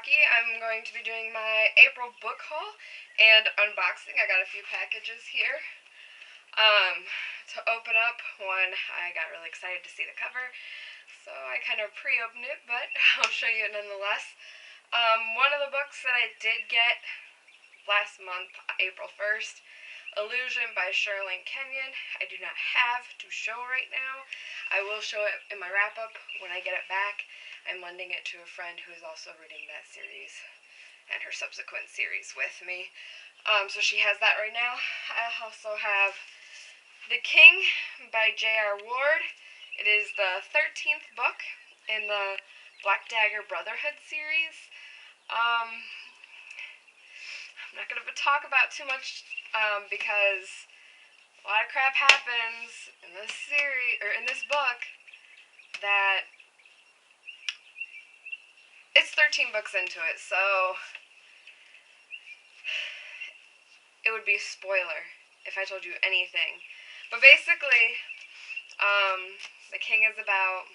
Rocky. I'm going to be doing my April book haul and unboxing. I got a few packages here. To open up one, I got really excited to see the cover, so I kind of pre-opened it, but I'll show you nonetheless. One of the books that I did get last month, April 1st, Illusion by Charlene Kenyon. I do not have to show right now. I will show it in my wrap-up when I get it back. I'm lending it to a friend who is also reading that series and her subsequent series with me. So she has that right now. I also have The King by J.R. Ward. It is the 13th book in the Black Dagger Brotherhood series. I'm not going to talk about too much because a lot of crap happens in this series, or in this book, that it's 13 books into it, so it would be a spoiler if I told you anything. But basically, The King is about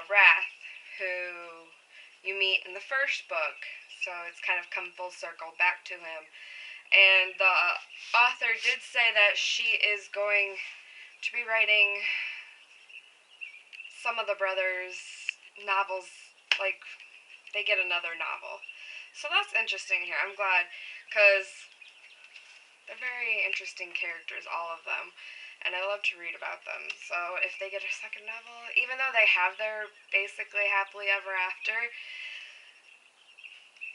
Wrath, who you meet in the first book, so it's kind of come full circle back to him. And the author did say that she is going to be writing some of the brothers' novels, like, they get another novel. So that's interesting here. I'm glad, because they're very interesting characters, all of them, and I love to read about them. So if they get a second novel, even though they have their basically happily ever after,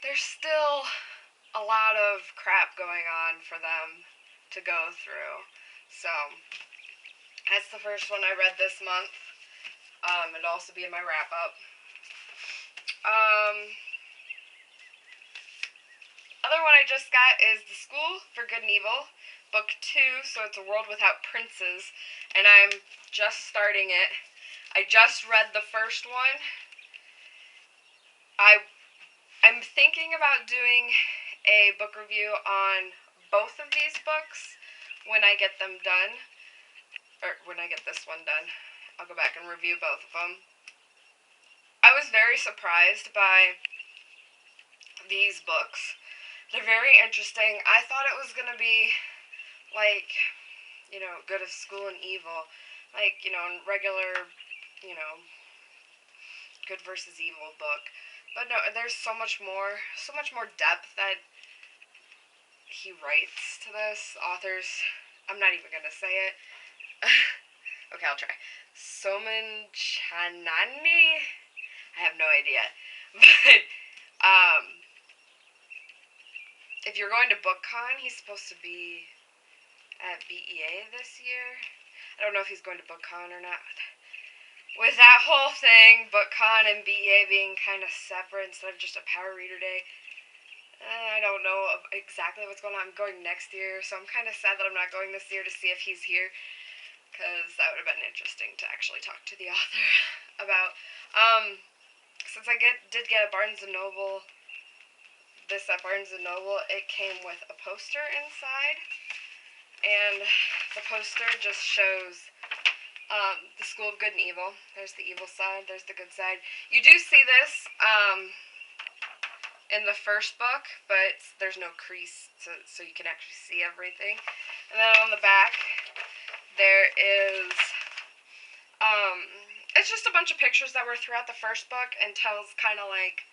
there's still a lot of crap going on for them to go through. So that's the first one I read this month. It'll also be in my wrap-up. Other one I just got is The School for Good and Evil, Book 2, so it's a world without princes, and I'm just starting it. I just read the first one. I'm thinking about doing a book review on both of these books when I get them done, or when I get this one done. I'll go back and review both of them. I was very surprised by these books. They're very interesting. I thought it was going to be like, Good of School and Evil, like, regular, good versus evil book. But no, there's so much more depth that he writes to this. Authors, I'm not even going to say it. Okay, I'll try. Soman Chanani? I have no idea. But, if you're going to BookCon, he's supposed to be at BEA this year. I don't know if he's going to BookCon or not. With that whole thing, BookCon and BEA being kind of separate instead of just a Power Reader Day, I don't know exactly what's going on. I'm going next year, so I'm kind of sad that I'm not going this year to see if he's here, because that would have been interesting to actually talk to the author about. Since I did get a Barnes & Noble, this at Barnes & Noble, it came with a poster inside, and the poster just shows The School of Good and Evil. There's the evil side, there's the good side. You do see this in the first book, but there's no crease, so you can actually see everything. And then on the back, there is, it's just a bunch of pictures that were throughout the first book, and tells kind of like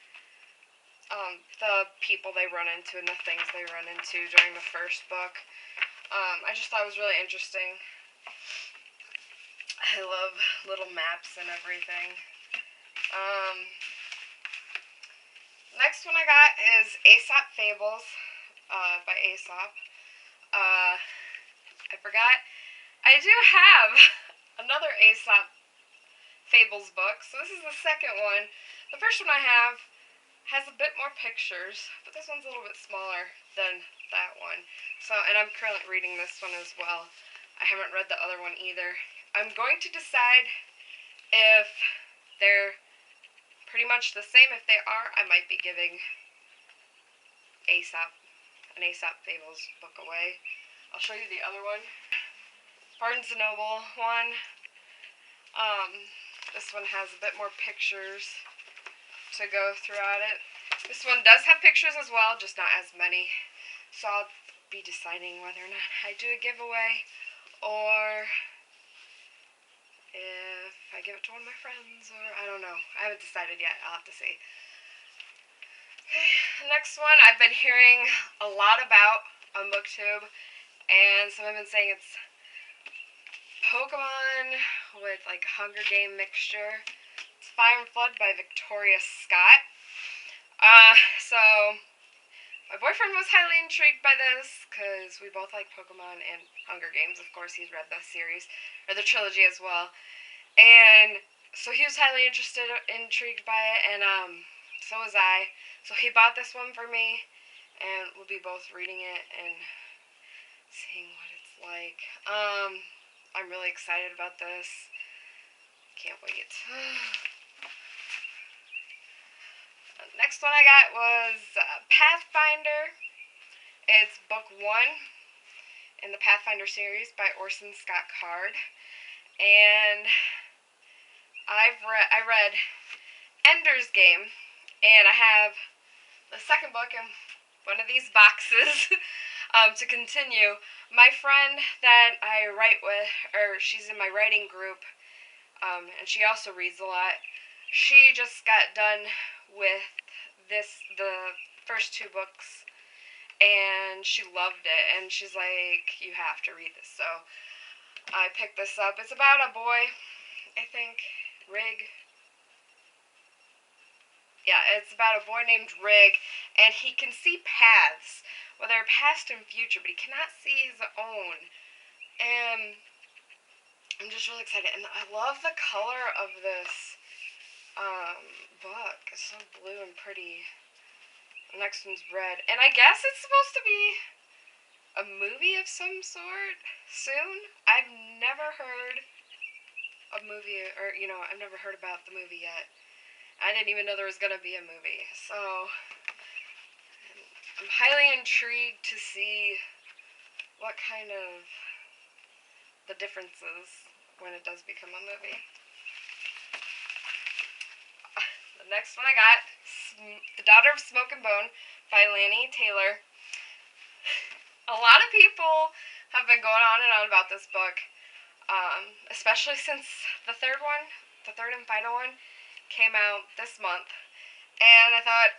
the people they run into and the things they run into during the first book. I just thought it was really interesting. I love little maps and everything. Next one I got is Aesop Fables by Aesop. I forgot. I do have another Aesop Fables book, so this is the second one. The first one I have has a bit more pictures, but this one's a little bit smaller than that one. So, and I'm currently reading this one as well. I haven't read the other one either. I'm going to decide if they're pretty much the same. If they are, I might be giving an Aesop Fables book away. I'll show you the other one. Barnes & Noble one. This one has a bit more pictures. to go throughout it. This one does have pictures as well, just not as many. So I'll be deciding whether or not I do a giveaway or if I give it to one of my friends, or I don't know. I haven't decided yet. I'll have to see. Okay, next one I've been hearing a lot about on BookTube, and some have been saying it's Pokemon with like a Hunger Game mixture. It's Fire and Flood by Victoria Scott. So my boyfriend was highly intrigued by this because we both like Pokemon and Hunger Games. Of course, he's read the series or the trilogy as well, and so he was highly intrigued by it, and so was I. So he bought this one for me, and we'll be both reading it and seeing what it's like. I'm really excited about this. Can't wait. Next one I got was Pathfinder. It's book 1 in the Pathfinder series by Orson Scott Card, and I read Ender's Game, and I have the second book in one of these boxes to continue. My friend that I write with, or she's in my writing group, and she also reads a lot. She just got done with the first 2 books, and she loved it, and she's like, you have to read this. So I picked this up. It's about a boy, I think, Rig. Yeah, it's about a boy named Rig, and he can see paths, whether past and future, but he cannot see his own. And I'm just really excited, and I love the color of this book. It's so blue and pretty. The next one's red, and I guess it's supposed to be a movie of some sort soon. I've never heard a movie, or I've never heard about the movie yet. I didn't even know there was going to be a movie. So I'm highly intrigued to see what kind of the differences when it does become a movie. The next one I got, The Daughter of Smoke and Bone by Lanny Taylor. A lot of people have been going on and on about this book, especially since the third and final one, came out this month, and I thought,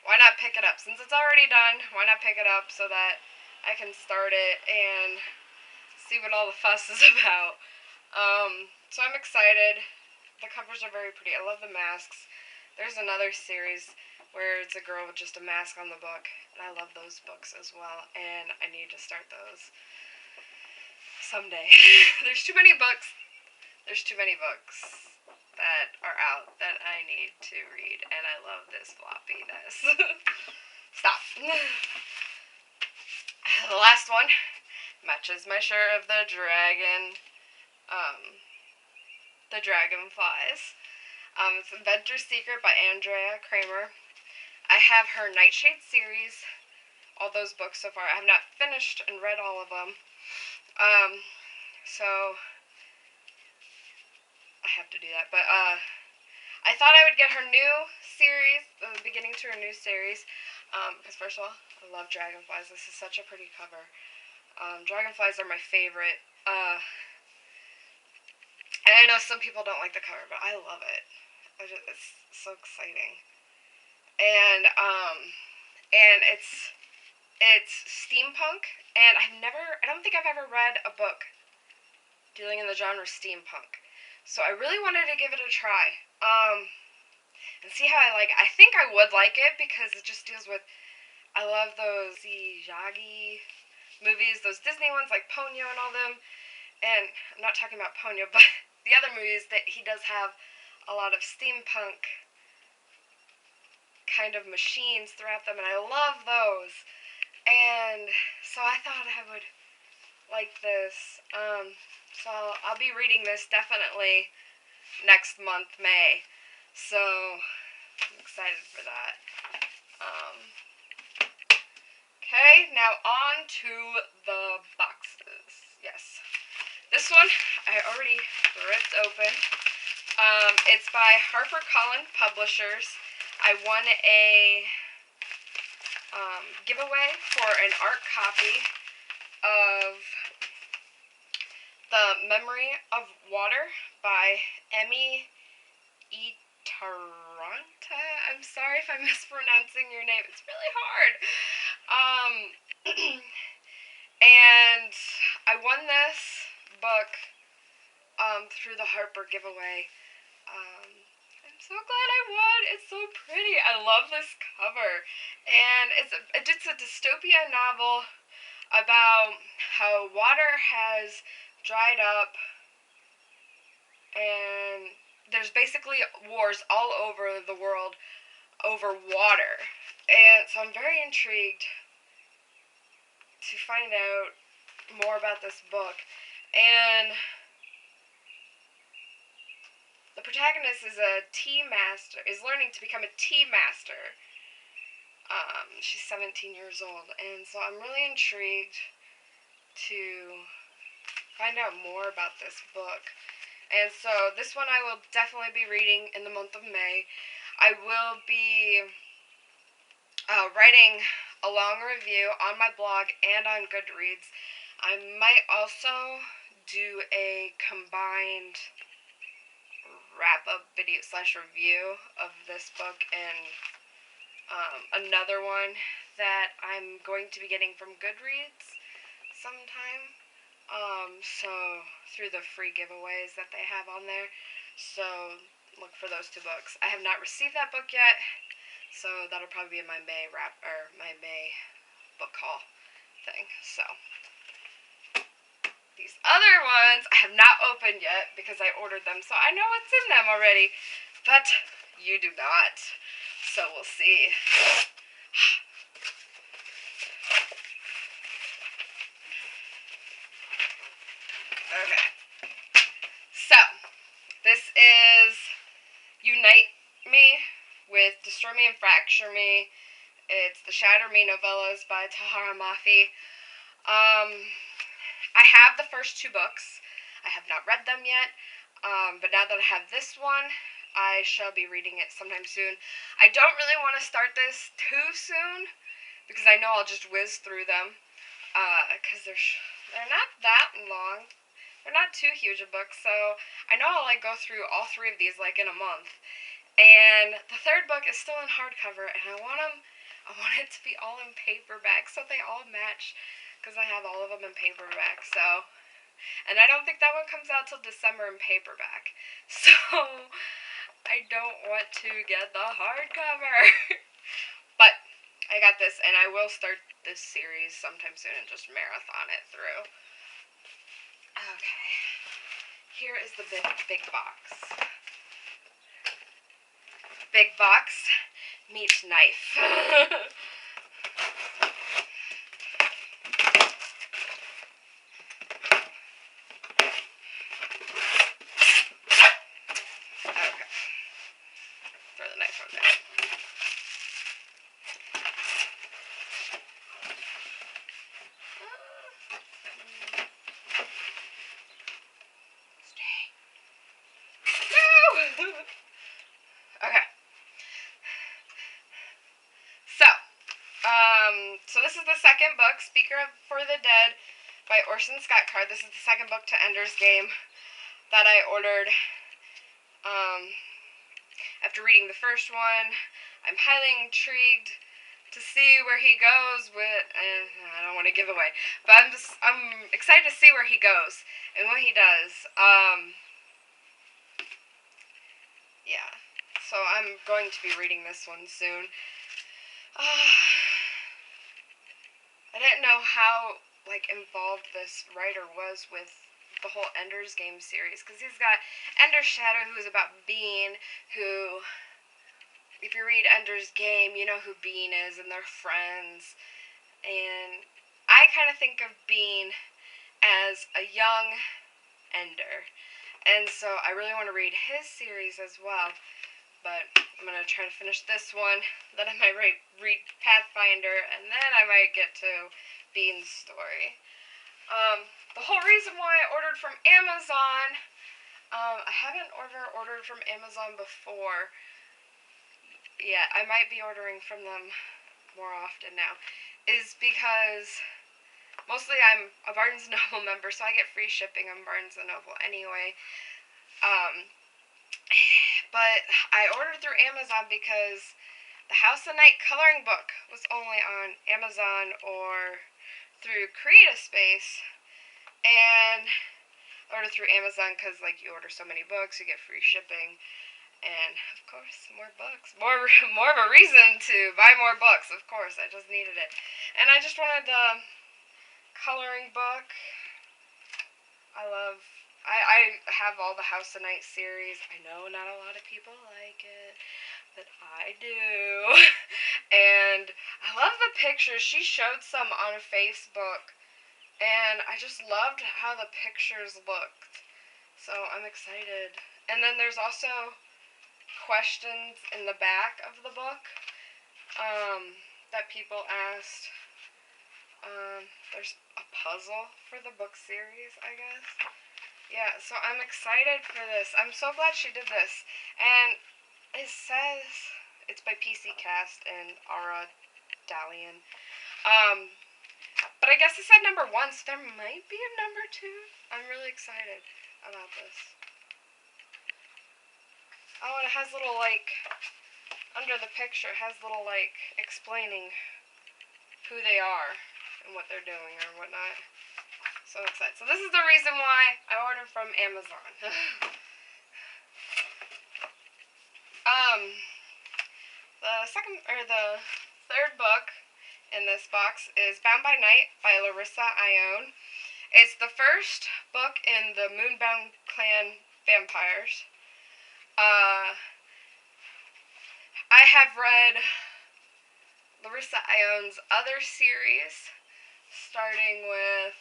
why not pick it up? Since it's already done, why not pick it up so that I can start it and see what all the fuss is about. So I'm excited. The covers are very pretty. I love the masks. There's another series where it's a girl with just a mask on the book, and I love those books as well, and I need to start those someday. There's too many books that are out that I need to read, and I love this floppiness. Stop. The last one matches my shirt of the dragonflies. It's Adventure Secret by Andrea Kramer. I have her Nightshade series, all those books so far. I have not finished and read all of them. So I have to do that. But I thought I would get her new series, the beginning to her new series, because first of all, I love dragonflies. This is such a pretty cover. Dragonflies are my favorite. And I know some people don't like the cover, but I love it. It's so exciting. And it's steampunk, and I don't think I've ever read a book dealing in the genre steampunk. So I really wanted to give it a try, and see how I like it. I think I would like it because it just deals with, I love those Miyagi movies, those Disney ones like Ponyo and all them, and I'm not talking about Ponyo, but the other movies that he does have a lot of steampunk kind of machines throughout them, and I love those, and so I thought I would like this. So I'll be reading this definitely next month, May. So I'm excited for that. Okay, now on to the boxes. Yes. This one I already ripped open. It's by HarperCollins Publishers. I won a giveaway for an art copy of The Memory of Water by Emmy E. Taranta. I'm sorry if I'm mispronouncing your name. It's really hard. And I won this book through the Harper giveaway. I'm so glad I won. It's so pretty. I love this cover. And it's a dystopia novel about how water has dried up, and there's basically wars all over the world over water. And so I'm very intrigued to find out more about this book. And the protagonist is a tea master, is learning to become a tea master. She's 17 years old, and so I'm really intrigued to find out more about this book. And so this one I will definitely be reading in the month of May. I will be writing a long review on my blog and on Goodreads. I might also do a combined wrap-up video / review of this book and another one that I'm going to be getting from Goodreads sometime. So through the free giveaways that they have on there. So look for those two books. I have not received that book yet, so that'll probably be in my May my May book haul thing. So these other ones I have not opened yet because I ordered them, so I know what's in them already, but you do not. So we'll see. Okay. So, this is Unite Me with Destroy Me and Fracture Me. It's the Shatter Me novellas by Tahara Mafi. I have the first two books. I have not read them yet, but now that I have this one, I shall be reading it sometime soon. I don't really want to start this too soon, because I know I'll just whiz through them, because they're not that long. They're not too huge a book, so I know I'll go through all three of these in a month. And the third book is still in hardcover, and I want it to be all in paperback so they all match, because I have all of them in paperback. So, and I don't think that one comes out till December in paperback. So I don't want to get the hardcover. But I got this, and I will start this series sometime soon and just marathon it through. Okay, here is the big box. Big box meets knife. Okay, throw the knife on there. Okay. So this is the second book, Speaker for the Dead by Orson Scott Card. This is the second book to Ender's Game that I ordered. After reading the first one, I'm highly intrigued to see where he goes with, I don't want to give away, but I'm excited to see where he goes and what he does. Yeah, so I'm going to be reading this one soon. I didn't know how involved this writer was with the whole Ender's Game series, because he's got Ender's Shadow, who's about Bean, who, if you read Ender's Game, you know who Bean is, and they're friends. And I kind of think of Bean as a young Ender, and so I really want to read his series as well. But I'm going to try to finish this one, then I might read Pathfinder, and then I might get to Bean's story. The whole reason why I ordered from Amazon, I haven't ordered from Amazon before. Yeah, I might be ordering from them more often now. Is because mostly I'm a Barnes& Noble member, so I get free shipping on Barnes& Noble anyway. Um, but I ordered through Amazon because the House of Night coloring book was only on Amazon or through CreateSpace, and I ordered through Amazon because like you order so many books, you get free shipping, and of course more books, more of a reason to buy more books. Of course, I just needed it, and I just wanted the coloring book. I have all the House of Night series. I know not a lot of people like it, but I do. And I love the pictures. She showed some on Facebook, and I just loved how the pictures looked. So I'm excited. And then there's also questions in the back of the book that people asked. There's a puzzle for the book series, I guess. Yeah, so I'm excited for this. I'm so glad she did this. And it says it's by PC Cast and Ara Dalian. But I guess it said number 1, so there might be a number 2. I'm really excited about this. Oh, and it has little, like, under the picture, it has little, like, explaining who they are and what they're doing or whatnot. So excited. So this is the reason why I ordered from Amazon. The third book in this box is Bound by Night by Larissa Ione. It's the first book in the Moonbound Clan Vampires. I have read Larissa Ione's other series, starting with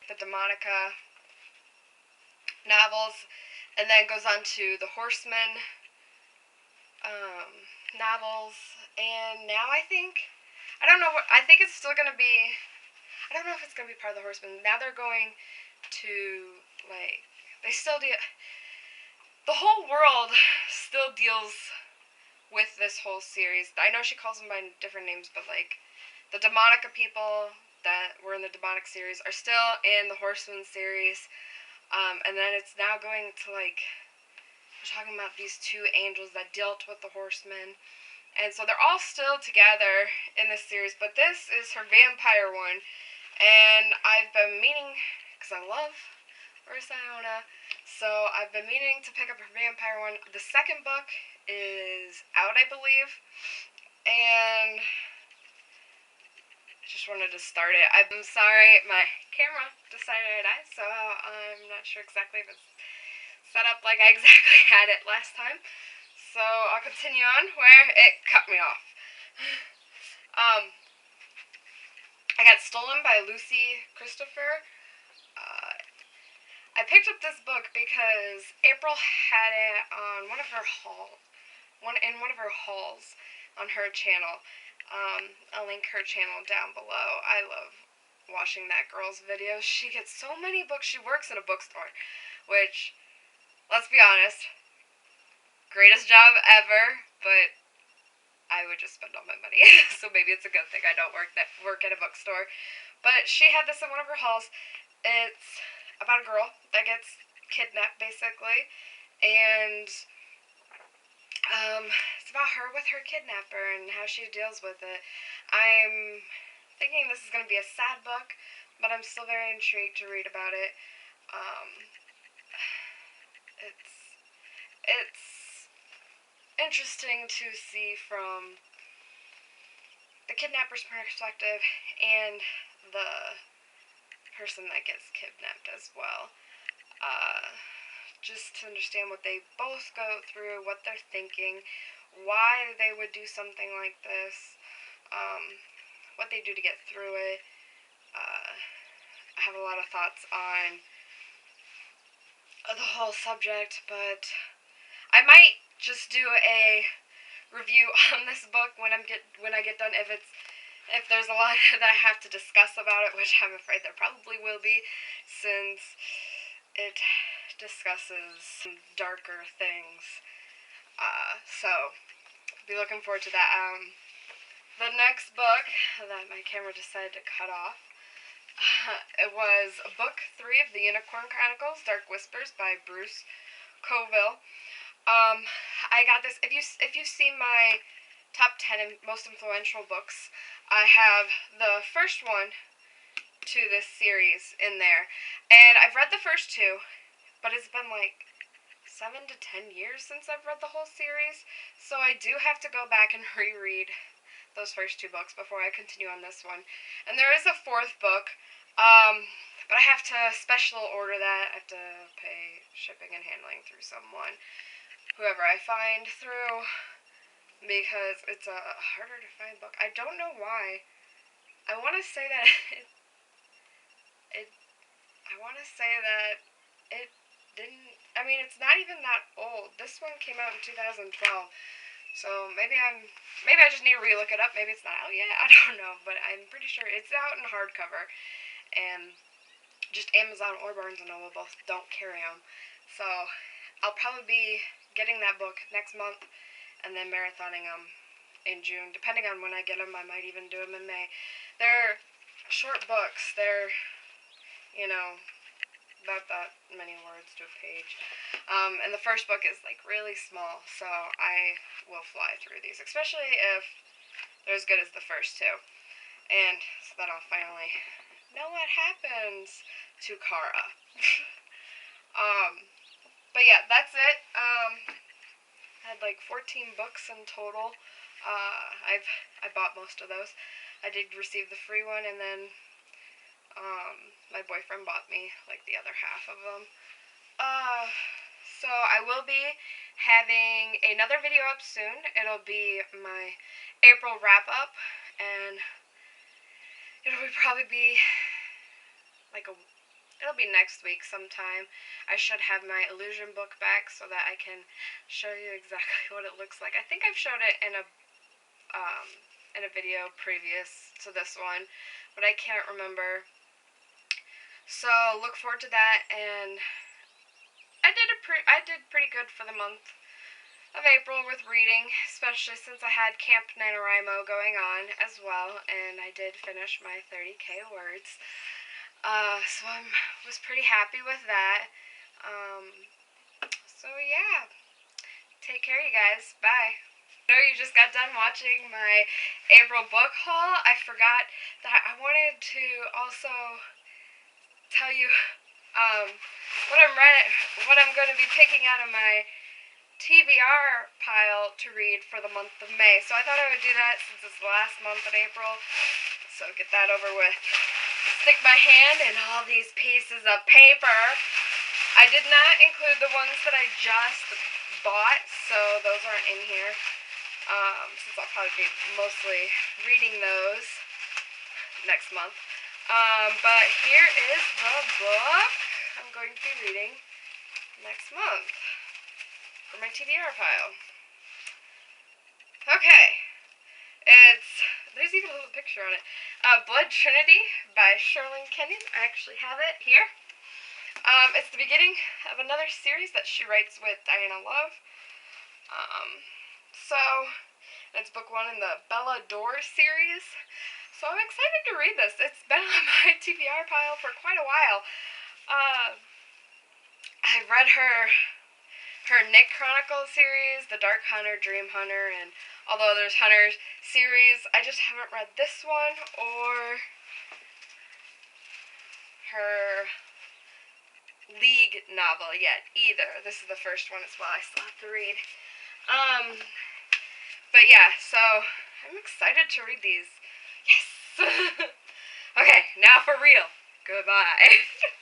the Demonica novels, and then goes on to the Horsemen novels, and now I think it's still going to be, I don't know if it's going to be part of the Horsemen. Now they're going to, like, they still do, the whole world still deals with this whole series. I know she calls them by different names, but, like, the Demonica people that were in the Demonic series are still in the Horsemen series, and then it's now going to, like, we're talking about these 2 angels that dealt with the Horsemen. And so they're all still together in this series, but this is her vampire one. And I've been meaning, because I love Larissa Ione, so I've been meaning to pick up her vampire one. The second book is out, I believe, and I just wanted to start it. I'm sorry, my camera decided to die, so I'm not sure exactly if it's set up like I exactly had it last time. So I'll continue on where it cut me off. I Got Stolen by Lucy Christopher. I picked up this book because April had it on one of her hauls on her channel. I'll link her channel down below. I love watching that girl's videos. She gets so many books. She works in a bookstore, which, let's be honest, greatest job ever, but I would just spend all my money. So maybe it's a good thing I don't work at a bookstore. But she had this in one of her hauls. It's about a girl that gets kidnapped, basically, and it's about her with her kidnapper and how she deals with it. I'm thinking this is going to be a sad book, but I'm still very intrigued to read about it. It's interesting to see from the kidnapper's perspective and the person that gets kidnapped as well. Just to understand what they both go through, what they're thinking, why they would do something like this, what they do to get through it. I have a lot of thoughts on the whole subject, but I might just do a review on this book when I get done. If there's a lot that I have to discuss about it, which I'm afraid there probably will be, since it discusses some darker things. So be looking forward to that. The next book that my camera decided to cut off, it was book 3 of the Unicorn Chronicles, Dark Whispers by Bruce Coville. I got this. If you've seen my top 10 most influential books, I have the first one to this series in there, and I've read the first 2, but it's been like 7 to 10 years since I've read the whole series, so I do have to go back and reread those first 2 books before I continue on this one. And there is a 4th book, but I have to special order that. I have to pay shipping and handling through whoever I find through, because it's a harder to find book. I don't know why. I want to say that it didn't. I mean, it's not even that old. This one came out in 2012. So maybe I just need to relook it up. Maybe it's not out yet. I don't know, but I'm pretty sure it's out in hardcover, and just Amazon or Barnes & Noble both don't carry them. So I'll probably be getting that book next month, and then marathoning them in June. Depending on when I get them, I might even do them in May. They're short books. They're, not that many words to a page. And the first book is like really small, so I will fly through these, especially if they're as good as the first 2. And so then I'll finally know what happens to Kara. But yeah, that's it. I had like 14 books in total. I bought most of those. I did receive the free one, and then my boyfriend bought me like the other half of them. So I will be having another video up soon. It'll be my April wrap up, and it'll probably be like it'll be next week sometime. I should have my illusion book back so that I can show you exactly what it looks like. I think I've showed it in a video previous to this one, but I can't remember. So look forward to that, and I did pretty good for the month of April with reading, especially since I had Camp NaNoWriMo going on as well, and I did finish my 30K words. So I was pretty happy with that. So yeah, take care, you guys. Bye. I know you just got done watching my April book haul. I forgot that I wanted to also tell you what I'm going to be picking out of my TBR pile to read for the month of May. So I thought I would do that since it's the last month of April. So get that over with. Stick my hand in all these pieces of paper. I did not include the ones that I just bought, so those aren't in here. Since I'll probably be mostly reading those next month. But here is the book I'm going to be reading next month for my TBR pile. Okay. There's even a little picture on it. Blood Trinity by Sherlyn Kenyon. I actually have it here. It's the beginning of another series that she writes with Diana Love. It's book 1 in the Bella Door series. So I'm excited to read this. It's been on my TBR pile for quite a while. I read her Nick Chronicle series, the Dark Hunter, Dream Hunter, and all the others Hunters series. I just haven't read this one or her League novel yet either. This is the first one as well. I still have to read. But yeah, so I'm excited to read these. Yes. Okay, now for real. Goodbye.